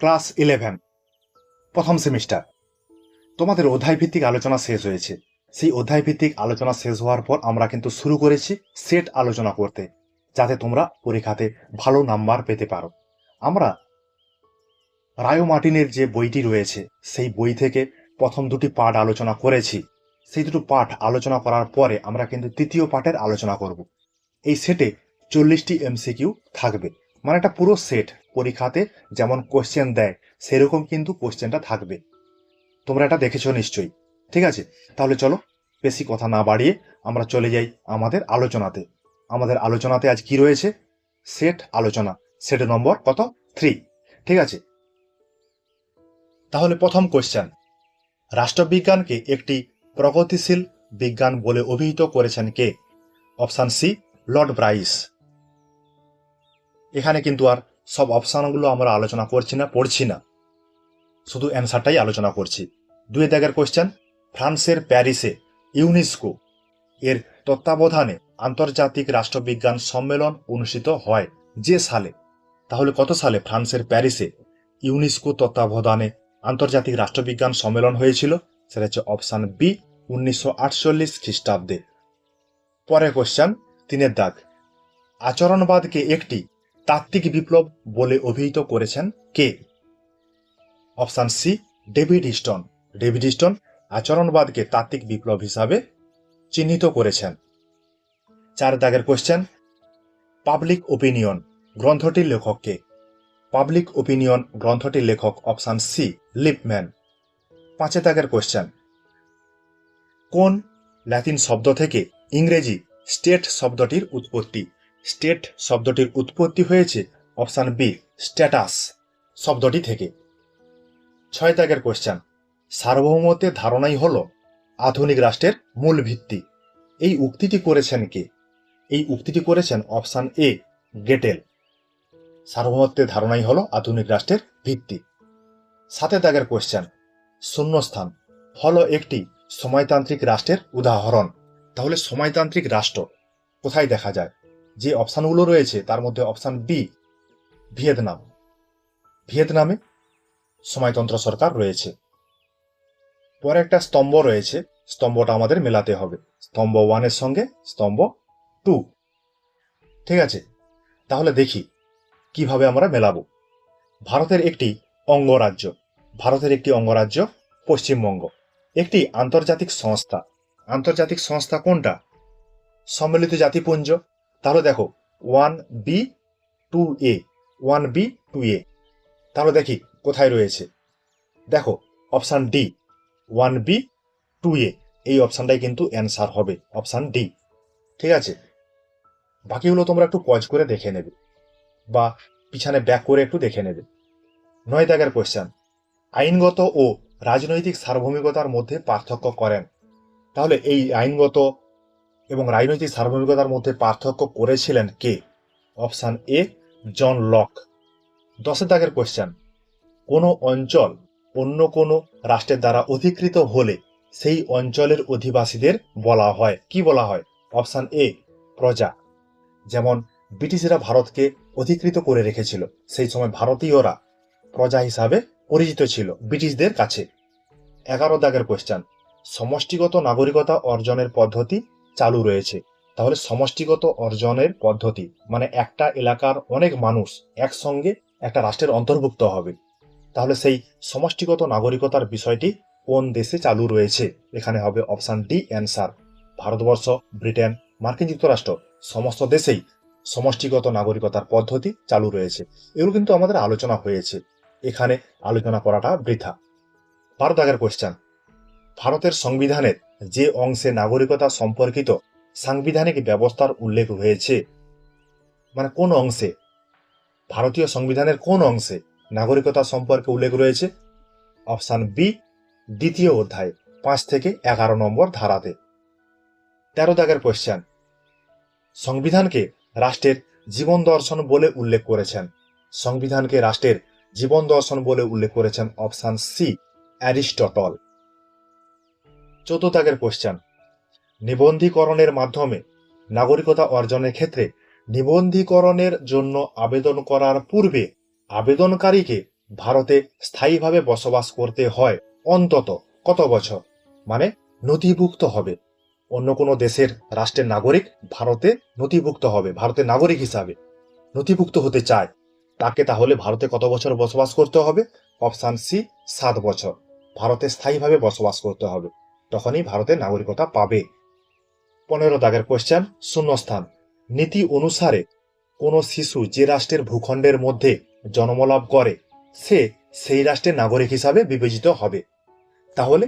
Class 11 প্রথম semester. তোমাদের অধ্যায়ভিত্তিক আলোচনা শেষ হয়েছে। সেই অধ্যায়ভিত্তিক আলোচনা শেষ হওয়ার পর আমরা কিন্তু শুরু করেছি সেট আলোচনা করতে, যাতে তোমরা পরীক্ষাতে ভালো নাম্বার পেতে পারো। আমরা রায়ো মার্টিনের যে বইটি রয়েছে সেই বই থেকে প্রথম দুটি পাঠ আলোচনা করেছি। সেই দুটো পাঠ আলোচনা করার পরে আমরা কিন্তু তৃতীয় পাঠের আলোচনা করব। এই সেটে 40টি এমসিকিউ থাকবে, মানে একটা পুরো সেট। পরীক্ষাতে যেমন কোশ্চেন দেয় সেরকম কিন্তু কোশ্চেনটা থাকবে। তোমরা এটা দেখেছো নিশ্চয়ই। ঠিক আছে, তাহলে চলো বেশি কথা না বাড়িয়ে আমরা চলে যাই আমাদের আলোচনাতে। আমাদের আলোচনাতে আজ কি রয়েছে? সেট আলোচনা, সেট নম্বর কত? 3। ঠিক আছে, তাহলে প্রথম কোশ্চেন, রাষ্ট্রবিজ্ঞানকে একটি প্রগতিশীল বিজ্ঞান বলে অভিহিত করেছেন কে? Option C, Lord Bryce. এখানে কিন্তু আর সব অপশানগুলো আমরা আলোচনা করছি না, পড়ছি না, শুধু অ্যান্সারটাই আলোচনা করছি। 2 দাগের কোশ্চেন, ফ্রান্সের প্যারিসে ইউনেস্কো এর তত্ত্বাবধানে আন্তর্জাতিক রাষ্ট্রবিজ্ঞান সম্মেলন অনুষ্ঠিত হয় যে সালে? তাহলে কত সালে ফ্রান্সের প্যারিসে ইউনেস্কো তত্ত্বাবধানে আন্তর্জাতিক রাষ্ট্রবিজ্ঞান সম্মেলন হয়েছিল? সেটা হচ্ছে অপশান বি, 1948 খ্রিস্টাব্দে। পরের কোশ্চেন, 3 দাগ, আচরণবাদকে একটি তাত্ত্বিক বিপ্লব বলে অভিহিত করেছেন কে? Option C, David Easton. David Easton আচরণবাদকে তাত্ত্বিক বিপ্লব হিসাবে চিহ্নিত করেছেন। 4 দাগের কোশ্চেন, পাবলিক ওপিনিয়ন গ্রন্থটির লেখক কে? পাবলিক ওপিনিয়ন গ্রন্থটির লেখক অপশান সি, লিপম্যান। 5 দাগের কোশ্চেন, কোন ল্যাটিন শব্দ থেকে ইংরেজি স্টেট শব্দটির উৎপত্তি? স্টেট শব্দটির উৎপত্তি হয়েছে অপশান বি, স্ট্যাটাস শব্দটি থেকে। 6 দাগের কোশ্চেন, সার্বভৌমত্বের ধারণাই হল আধুনিক রাষ্ট্রের মূল ভিত্তি। এই উক্তিটি করেছেন কে? এই উক্তিটি করেছেন অপশান এ, গেটেল। সার্বভৌমত্বের ধারণাই হল আধুনিক রাষ্ট্রের ভিত্তি। 7 দাগের কোশ্চেন, শূন্যস্থান হলো একটি সময়তান্ত্রিক রাষ্ট্রের উদাহরণ। তাহলে সময়তান্ত্রিক রাষ্ট্র কোথায় দেখা যায়? যে অপশানগুলো রয়েছে তার মধ্যে অপশান বি, ভিয়েতনাম। ভিয়েতনামে সময়তন্ত্র সরকার রয়েছে। পরে একটা স্তম্ভ রয়েছে, স্তম্ভটা আমাদের মেলাতে হবে, স্তম্ভ 1 এর সঙ্গে স্তম্ভ 2। ঠিক আছে, তাহলে দেখি কিভাবে আমরা মেলাবো। ভারতের একটি অঙ্গরাজ্য, ভারতের একটি অঙ্গরাজ্য পশ্চিমবঙ্গ, একটি আন্তর্জাতিক সংস্থা। আন্তর্জাতিক সংস্থা কোনটা? সম্মিলিত জাতিপুঞ্জ। তাহলে দেখো 1B 2A, 1B 2A। তাহলে দেখি কোথায় রয়েছে। দেখো অপশান ডি, 1B 2A, এই অপশানটাই কিন্তু অ্যান্সার হবে, অপশান ডি। ঠিক আছে, বাকিগুলো তোমরা একটু পজ করে দেখে নেবে বা পিছনে ব্যাক করে একটু দেখে নেবে। 9 দাগের কোশ্চেন, আইনগত ও রাজনৈতিক সার্বভৌমিকতার মধ্যে পার্থক্য করেন। তাহলে এই আইনগত এবং রাজনৈতিক সার্বভৌমিকতার মধ্যে পার্থক্য করেছিলেন কে? Option A, John Locke. 10 দাগের কোশ্চেন, কোনো অঞ্চল অন্য কোনো রাষ্ট্রের দ্বারা অধিকৃত হলে সেই অঞ্চলের অধিবাসীদের বলা হয়, কি বলা হয়? অপশান এ, প্রজা। যেমন ব্রিটিশরা ভারতকে অধিকৃত করে রেখেছিল, সেই সময় ভারতীয়রা প্রজা হিসাবে পরিচিত ছিল ব্রিটিশদের কাছে। 11 দাগের কোশ্চেন, সমষ্টিগত নাগরিকতা অর্জনের পদ্ধতি চালু রয়েছে। তাহলে সমষ্টিগত অর্জনের পদ্ধতি মানে একটা এলাকার অনেক মানুষ একসঙ্গে একটা রাষ্ট্রের অন্তর্ভুক্ত হবে। তাহলে সেই সমষ্টিগত নাগরিকতার বিষয়টি কোন দেশে চালু রয়েছে? এখানে হবে option D answer. Bharatvarsha, Britain, মার্কিন যুক্তরাষ্ট্র সমস্ত দেশেই সমষ্টিগত নাগরিকতার পদ্ধতি চালু রয়েছে। এগুলো কিন্তু আমাদের আলোচনা হয়েছে, এখানে আলোচনা করাটা বৃথা। 12 দাগের কোশ্চেন, ভারতের সংবিধানের যে অংশে নাগরিকতা সম্পর্কিত সাংবিধানিক ব্যবস্থার উল্লেখ হয়েছে, মানে কোন অংশে, ভারতীয় সংবিধানের কোন অংশে নাগরিকতা সম্পর্কে উল্লেখ রয়েছে? অপশান বি, দ্বিতীয় অধ্যায় 5 থেকে 11 নম্বর ধারাতে। 13 দাগের কোশ্চেন, সংবিধানকে রাষ্ট্রের জীবন দর্শন বলে উল্লেখ করেছেন। সংবিধানকে রাষ্ট্রের জীবন দর্শন বলে উল্লেখ করেছেন অপশান সি, অ্যারিস্টটল। 14 দাগের কোশ্চেন, নিবন্ধীকরণের মাধ্যমে নাগরিকতা অর্জনের ক্ষেত্রে নিবন্ধীকরণের জন্য আবেদন করার পূর্বে আবেদনকারীকে ভারতে স্থায়ীভাবে বসবাস করতে হয় অন্তত কত বছর, মানে নথিভুক্ত হবে, অন্য কোনো দেশের রাষ্ট্রের নাগরিক ভারতে নথিভুক্ত হবে, ভারতের নাগরিক হিসাবে নথিভুক্ত হতে চায়, তাকে তাহলে ভারতে কত বছর বসবাস করতে হবে? অপশান সি, 7 বছর ভারতে স্থায়ীভাবে বসবাস করতে হবে, তখনই ভারতের নাগরিকতা পাবে। 15 কোশ্চেন, শূন্যস্থান। নীতি অনুসারে কোনো শিশু যে রাষ্ট্রের ভূখণ্ডের মধ্যে জন্মলাভ করে সে সেই রাষ্ট্রের নাগরিক হিসাবে বিবেচিত হবে। তাহলে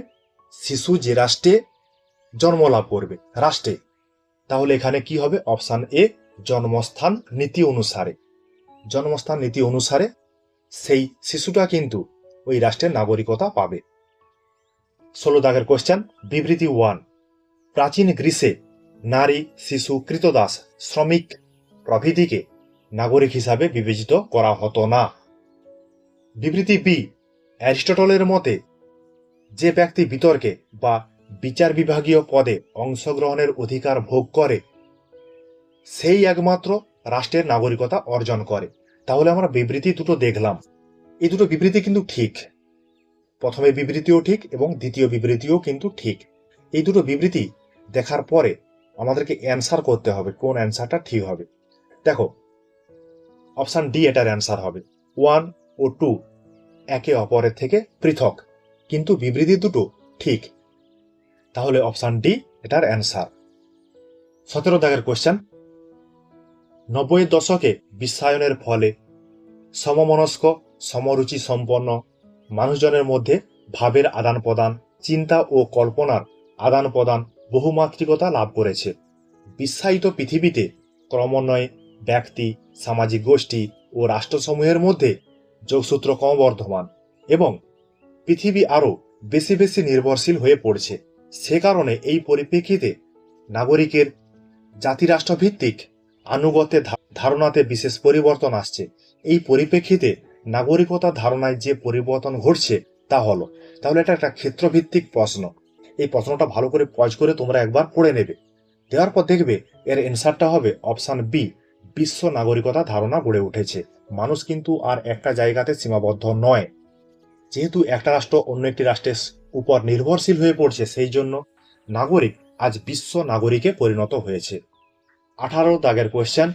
শিশু যে রাষ্ট্রে জন্মলাভ করবে, রাষ্ট্রে, তাহলে এখানে কি হবে? অপশান এ, জন্মস্থান নীতি অনুসারে। জন্মস্থান নীতি অনুসারে সেই শিশুটা কিন্তু ওই রাষ্ট্রের নাগরিকতা পাবে। 16 কোশ্চেন, বিবৃতি 1। প্রাচীন গ্রীসে নারী, শিশু, কৃতদাস, শ্রমিক প্রভৃতিকে নাগরিক হিসাবে বিবেচিত করা হতো না। বিবৃতি বি। অ্যারিস্টটলের মতে যে ব্যক্তি বিতর্কে বা বিচার বিভাগীয় পদে অংশগ্রহণের অধিকার ভোগ করে সেই একমাত্র রাষ্ট্রের নাগরিকতা অর্জন করে। তাহলে আমরা বিবৃতি দুটো দেখলাম, এই দুটো বিবৃতি কিন্তু ঠিক, প্রথমে বিবৃতিও ঠিক এবং দ্বিতীয় বিবৃতিও কিন্তু ঠিক। এই দুটো বিবৃতি দেখার পরে আমাদেরকে অ্যান্সার করতে হবে কোন অ্যান্সারটা ঠিক হবে। দেখো, অপশান ডি এটার অ্যান্সার হবে। 1 ও 2 একে অপরের থেকে পৃথক, কিন্তু বিবৃতি দুটো ঠিক, তাহলে অপশান ডি এটার অ্যান্সার। 17 কোশ্চেন, 90 দশকে বিশ্বায়নের ফলে সমমনস্ক, সমরুচি সম্পন্ন মানুষজনের মধ্যে ভাবের আদান প্রদান, চিন্তা ও কল্পনার আদান প্রদান বহুমাত্রিকতা লাভ করেছে। বিশ্বায়িত পৃথিবীতে ক্রমান্বয়ে ব্যক্তি, সামাজিক গোষ্ঠী ও রাষ্ট্রসমূহের মধ্যে যোগসূত্র ক্রমবর্ধমান এবং পৃথিবী আরও বেশি বেশি নির্ভরশীল হয়ে পড়ছে। সে কারণে এই পরিপ্রেক্ষিতে নাগরিকের জাতিরাষ্ট্রভিত্তিক আনুগত্যের ধারণাতে বিশেষ পরিবর্তন আসছে। এই পরিপ্রেক্ষিতে নাগরিকতার ধারণায় যে পরিবর্তন ঘটছে তা হলো, তাহলে এটা একটা ক্ষেত্রভিত্তিক প্রশ্ন। এই প্রশ্নটা ভালো করে পজ করে তোমরা একবার পড়ে নেবে, দেওয়ার পর দেখবে এর অ্যান্সারটা হবে অপশান বি, বিশ্ব নাগরিকতা ধারণা গড়ে উঠেছে। মানুষ কিন্তু আর একটা জায়গাতে সীমাবদ্ধ নয়, যেহেতু একটা রাষ্ট্র অন্য একটি রাষ্ট্রের উপর নির্ভরশীল হয়ে পড়ছে, সেই জন্য নাগরিক আজ বিশ্ব নাগরিকে পরিণত হয়েছে। 18 কোয়েশ্চেন,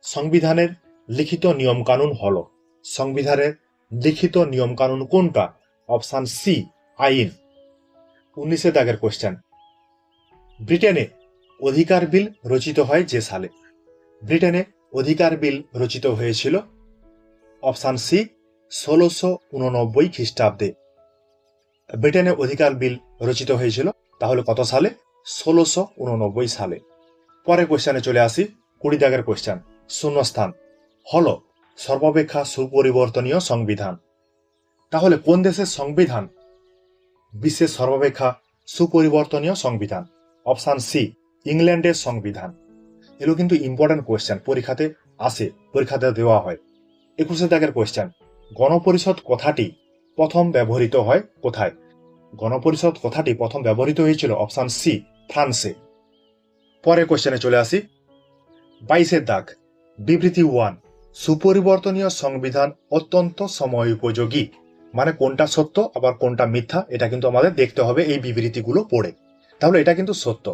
সংবিধানের লিখিত নিয়মকানুন হলো, সংবিধানের লিখিত নিয়মকানুন কোনটা? অপশান সি, আইন। 19 কোয়েশ্চেন, ব্রিটেনে অধিকার বিল রচিত হয় যে সালে? ব্রিটেনে অধিকার বিল রচিত হয়েছিল অপশান সি, 1689 খ্রিস্টাব্দে। ব্রিটেনে অধিকার বিল রচিত হয়েছিল তাহলে কত সালে? 1689 সালে। পরের কোয়েশ্চেনে চলে আসি, 20 কোয়েশ্চেন, শূন্যস্থান। হলো সর্বাপেক্ষা সুপরিবর্তনীয় সংবিধান। তাহলে কোন দেশের সংবিধান বিশ্বের সর্বাপেক্ষা সুপরিবর্তনীয় সংবিধান? অপশান সি, ইংল্যান্ডের সংবিধান। এগুলো কিন্তু ইম্পর্টেন্ট কোয়েশ্চেন, পরীক্ষাতে আসে, পরীক্ষাতে দেওয়া হয়। 21 কোয়েশ্চেন, গণপরিষদ কথাটি প্রথম ব্যবহৃত হয় কোথায়? গণপরিষদ কথাটি প্রথম ব্যবহৃত হয়েছিল অপশান সি, ফ্রান্সে। পরের কোয়েশ্চেনে চলে আসি, 22 বিবৃতি 1। সুপরিবর্তনীয় সংবিধান অত্যন্ত সময় উপযোগী, মানে কোনটা সত্য আবার কোনটা মিথ্যা এটা কিন্তু আমাদের দেখতে হবে এই বিবৃতিগুলো পড়ে। তাহলে এটা কিন্তু সত্য।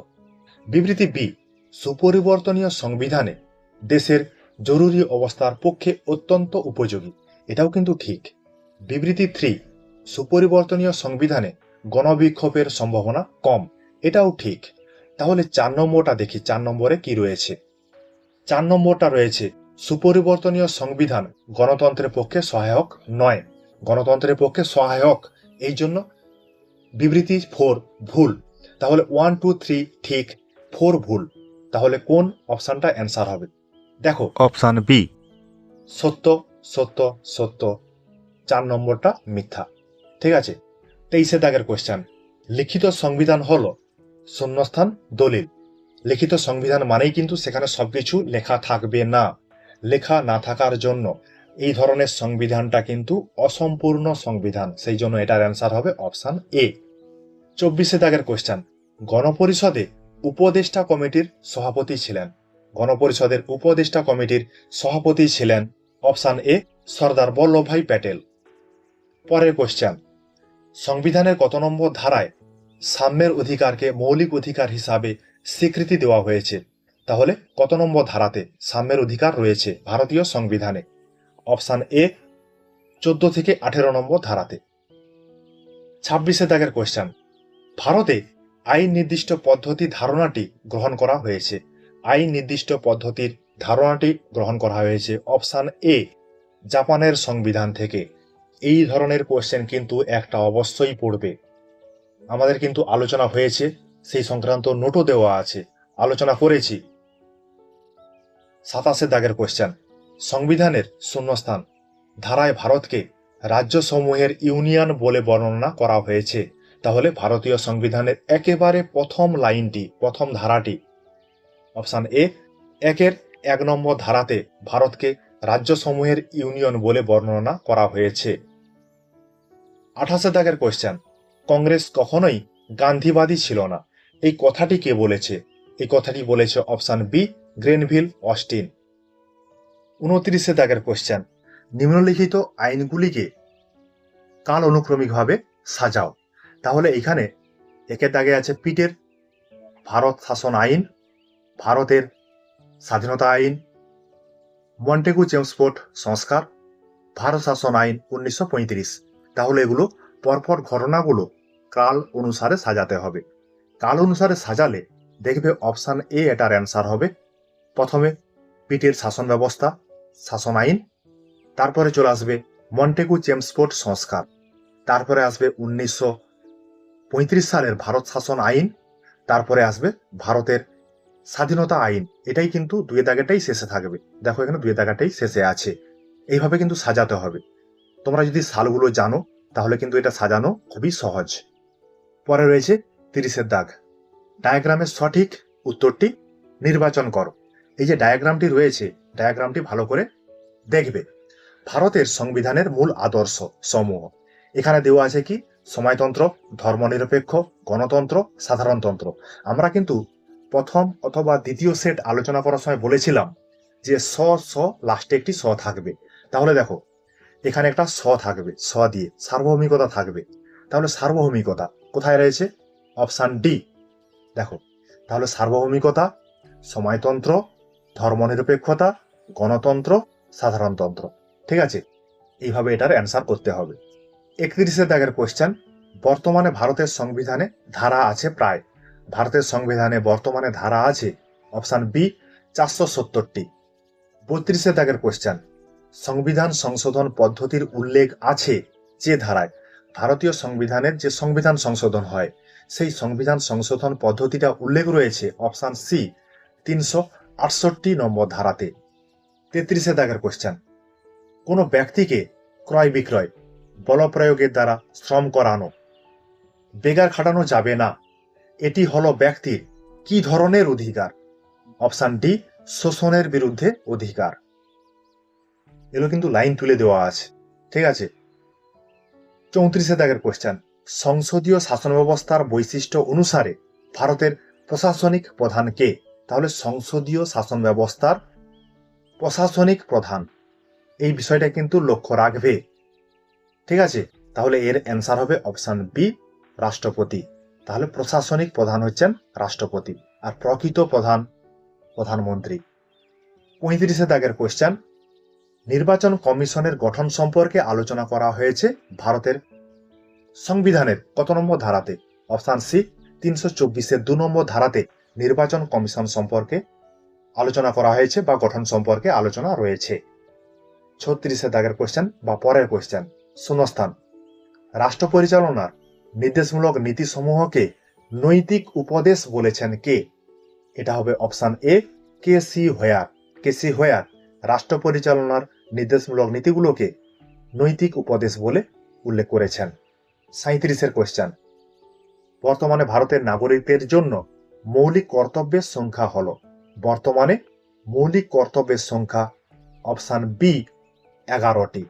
বিবৃতি বি, সুপরিবর্তনীয় সংবিধানে দেশের জরুরি অবস্থার পক্ষে অত্যন্ত উপযোগী, এটাও কিন্তু ঠিক। বিবৃতি 3, সুপরিবর্তনীয় সংবিধানে গণবিক্ষোভের সম্ভাবনা কম, এটাও ঠিক। তাহলে 4 নম্বরটা দেখি, 4 নম্বরে কি রয়েছে। 4 নম্বরটা রয়েছে, সুপরিবর্তনীয় সংবিধান গণতন্ত্রের পক্ষে সহায়ক নয়। গণতন্ত্রের পক্ষে সহায়ক, এই জন্য বিবৃতি 4 ভুল। তাহলে 1, 2, 3 ঠিক, 4 ভুল। তাহলে কোন অপশানটা অ্যান্সার হবে? দেখো, অপশান বি, সত্য সত্য সত্য, 4 নম্বরটা মিথ্যা। ঠিক আছে। 23 কোয়েশ্চেন, লিখিত সংবিধান হলো শূন্যস্থান দলিল। লিখিত সংবিধান মানেই কিন্তু সেখানে সবকিছু লেখা থাকবে না। লেখা না থাকার জন্য এই ধরনের সংবিধানটা কিন্তু অসম্পূর্ণ সংবিধান, সেই জন্য এটার অ্যান্সার হবে অপশান এ। 24 কোয়েশ্চেন, গণপরিষদে উপদেষ্টা কমিটির সভাপতি ছিলেন। গণপরিষদের উপদেষ্টা কমিটির সভাপতি ছিলেন অপশান এ, সর্দার বল্লভভাই প্যাটেল। পরের কোশ্চেন, সংবিধানের কত নম্বর ধারায় সাম্যের অধিকারকে মৌলিক অধিকার হিসাবে স্বীকৃতি দেওয়া হয়েছে? তাহলে কত নম্বর ধারাতে সাম্যের অধিকার রয়েছে ভারতীয় সংবিধানে? অপশান এ 14 থেকে 18 নম্বর ধারাতে। 26 দাগের কোশ্চেন, ভারতে আইন নির্দিষ্ট পদ্ধতি ধারণাটি গ্রহণ করা হয়েছে। আইন নির্দিষ্ট পদ্ধতির ধারণাটি গ্রহণ করা হয়েছে অপশান এ জাপানের সংবিধান থেকে। এই ধরনের কোশ্চেন কিন্তু একটা অবশ্যই পড়বে। আমাদের কিন্তু আলোচনা হয়েছে, সেই সংক্রান্ত নোটও দেওয়া আছে, আলোচনা করেছি। 27 দাগের কোশ্চেন, সংবিধানের শূন্যস্থান ধারায় ভারতকে রাজ্যসমূহের ইউনিয়ন বলে বর্ণনা করা হয়েছে। তাহলে ভারতীয় সংবিধানের একেবারে প্রথম লাইনটি, প্রথম ধারাটি, অপশান এ 1 নম্বর ধারাতে ভারতকে রাজ্যসমূহের ইউনিয়ন বলে বর্ণনা করা হয়েছে। 28 দাগের কোশ্চেন, কংগ্রেস কখনোই গান্ধীবাদী ছিল না। এই কথাটি কে বলেছে? এই কথাটি বলেছে অপশান বি গ্রেনভিল অস্টিন। 29 দাগের কোশ্চেন, নিম্নলিখিত আইনগুলিকে কাল অনুক্রমিকভাবে সাজাও। তাহলে এখানে একের দাগে আছে পিটের ভারত শাসন আইন, ভারতের স্বাধীনতা আইন, মন্টেগু চেমসফোর্ড সংস্কার, ভারত শাসন আইন 1935। তাহলে এগুলো পরপর ঘটনাগুলো কাল অনুসারে সাজাতে হবে। কাল অনুসারে সাজালে দেখবে অপশান এ এটার অ্যান্সার হবে। প্রথমে পিটের শাসন ব্যবস্থা, শাসন আইন, তারপরে চলে আসবে মন্টেগু চেমসফোর্ড সংস্কার, তারপরে আসবে 1935 সালের ভারত শাসন আইন, তারপরে আসবে ভারতের স্বাধীনতা আইন। এটাই কিন্তু দুই দাগেটাই শেষে থাকবে। দেখো এখানে দুই দাগেটাই শেষে আছে। এইভাবে কিন্তু সাজাতে হবে। তোমরা যদি সালগুলো জানো তাহলে কিন্তু এটা সাজানো খুবই সহজ। পরে রয়েছে 30 দাগ, ডায়াগ্রামের সঠিক উত্তরটি নির্বাচন করো। এই যে ডায়াগ্রামটি রয়েছে, ডায়াগ্রামটি ভালো করে দেখবে। ভারতের সংবিধানের মূল আদর্শ সমূহ এখানে দেওয়া আছে কি? সময়তন্ত্র, ধর্মনিরপেক্ষ, গণতন্ত্র, সাধারণতন্ত্র। আমরা কিন্তু প্রথম অথবা দ্বিতীয় সেট আলোচনা করার সময় বলেছিলাম যে স লাস্টে একটি স থাকবে। তাহলে দেখো এখানে একটা স থাকবে, স দিয়ে সার্বভৌমিকতা থাকবে। তাহলে সার্বভৌমিকতা কোথায় রয়েছে? Option D. দেখো তাহলে সার্বভৌমিকতা, সময়তন্ত্র, ধর্মনিরপেক্ষতা, গণতন্ত্র, সাধারণতন্ত্র। ঠিক আছে, এইভাবে এটার অ্যান্সার করতে হবে। 31 দাগের কোশ্চেন, বর্তমানে ভারতের সংবিধানে ধারা আছে প্রায়। ভারতের সংবিধানে বর্তমানে ধারা আছে অপশান বি 470টি। 32 দাগের কোশ্চেন, সংবিধান সংশোধন পদ্ধতির উল্লেখ আছে যে ধারায়? ভারতীয় সংবিধানের যে সংবিধান সংশোধন হয় সেই সংবিধান সংশোধন পদ্ধতিটা উল্লেখ রয়েছে অপশান সি 368 নম্বর ধারাতে। 33 দাগের কোশ্চেন, কোনো ব্যক্তিকে ক্রয় বিক্রয়, বলপ্রয়োগের দ্বারা শ্রম করানো, বেগার খাটানো যাবে না। এটি হলো ব্যক্তির কি ধরনের অধিকার? অপশান ডি শোষণের বিরুদ্ধে অধিকার। এগুলো কিন্তু লাইন তুলে দেওয়া আছে। ঠিক আছে। 34 দাগের কোশ্চেন, সংসদীয় শাসন ব্যবস্থার বৈশিষ্ট্য অনুসারে ভারতের প্রশাসনিক প্রধান কে? তাহলে সংসদীয় শাসন ব্যবস্থার প্রশাসনিক প্রধান, এই বিষয়টা কিন্তু লক্ষ্য রাখবে। ঠিক আছে, তাহলে এর অ্যান্সার হবে অপশান বি রাষ্ট্রপতি। তাহলে প্রশাসনিক প্রধান হচ্ছেন রাষ্ট্রপতি, আর প্রকৃত প্রধান প্রধানমন্ত্রী। 35 দাগের কোশ্চেন, নির্বাচন কমিশনের গঠন সম্পর্কে আলোচনা করা হয়েছে ভারতের সংবিধানের কত নম্বর ধারাতে? অপশান সি 324-এর 2 নম্বর ধারাতে নির্বাচন কমিশন সম্পর্কে আলোচনা করা হয়েছে বা গঠন সম্পর্কে আলোচনা রয়েছে। 36 দাগের কোশ্চেন বা পরের কোশ্চেন, শূন্যস্থান রাষ্ট্র পরিচালনার নির্দেশমূলক নীতিসমূহকে নৈতিক উপদেশ বলেছেন কে? এটা হবে option A K C Wheare. K C Wheare রাষ্ট্র পরিচালনার নির্দেশমূলক নীতিগুলোকে নৈতিক উপদেশ বলে উল্লেখ করেছেন। 37 কোশ্চেন, বর্তমানে ভারতের নাগরিকদের জন্য মৌলিক কর্তব্যের সংখ্যা হলো? বর্তমানে মৌলিক কর্তব্যের সংখ্যা অপশান বি 11টি।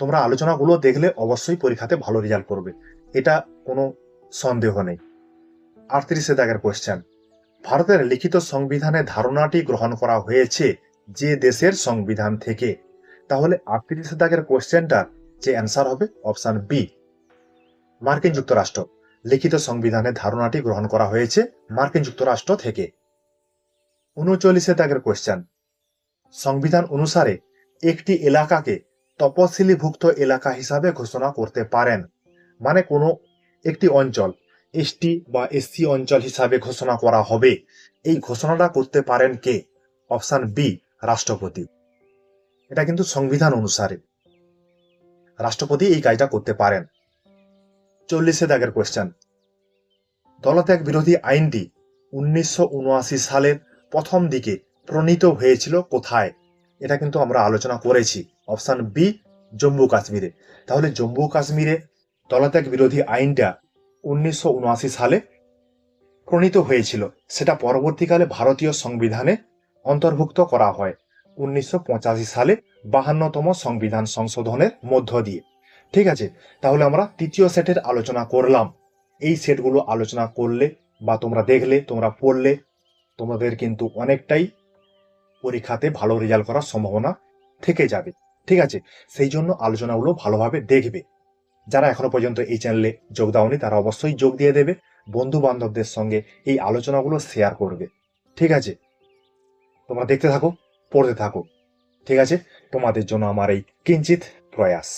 তোমরা আলোচনাগুলো দেখলে অবশ্যই পরীক্ষাতে ভালো রেজাল্ট করবে, এটা কোনো সন্দেহ নেই। 38 দাগের কোশ্চেন, ভারতের লিখিত সংবিধানে ধারণাটি গ্রহণ করা হয়েছে যে দেশের সংবিধান থেকে? তাহলে 38 দাগের কোশ্চেনটা যে অ্যান্সার হবে অপশন বি। মার্কিন যুক্তরাষ্ট্র। লিখিত সংবিধানের ধারণাটি গ্রহণ করা হয়েছে মার্কিন যুক্তরাষ্ট্র থেকে। 39 দাগের কোশ্চেন, সংবিধান অনুসারে একটি এলাকাকে তপশিলিভুক্ত এলাকা হিসাবে ঘোষণা করতে পারেন। মানে কোনো একটি অঞ্চল এসটি বা এসসি অঞ্চল হিসাবে ঘোষণা করা হবে, এই ঘোষণাটা করতে পারেন কে? অপশন বি, রাষ্ট্রপতি। এটা কিন্তু সংবিধান অনুসারে রাষ্ট্রপতি এই কাজটা করতে পারেন। 40 দাগের কোশ্চেন, দলত্যাগ বিরোধী আইনটি 1979 সালের প্রথম দিকে প্রণীত হয়েছিল কোথায়? এটা কিন্তু আমরা আলোচনা করেছি। অপশন বি, জম্মু কাশ্মীরে। তাহলে জম্মু কাশ্মীরে দলত্যাগ বিরোধী আইনটা 1979 সালে প্রণীত হয়েছিল, সেটা পরবর্তীকালে ভারতীয় সংবিধানে অন্তর্ভুক্ত করা হয় 1985 সালে 52তম সংবিধান সংশোধনের মধ্য দিয়ে। ঠিক আছে, তাহলে আমরা তৃতীয় সেটের আলোচনা করলাম। এই সেটগুলো আলোচনা করলে বা তোমরা দেখলে, তোমরা পড়লে, তোমাদের কিন্তু অনেকটাই পরীক্ষাতে ভালো রেজাল্ট করার সম্ভাবনা থেকে যাবে। ঠিক আছে, সেই জন্য আলোচনাগুলো ভালোভাবে দেখবে। যারা এখনো পর্যন্ত এই চ্যানেলে যোগ দাওনি তারা অবশ্যই যোগ দিয়ে দেবে, বন্ধু বান্ধবদের সঙ্গে এই আলোচনাগুলো শেয়ার করবে। ঠিক আছে, তোমরা দেখতে থাকো, পড়তে থাকো। ঠিক আছে, তোমাদের জন্য আমার এই কিঞ্চিত প্রয়াস।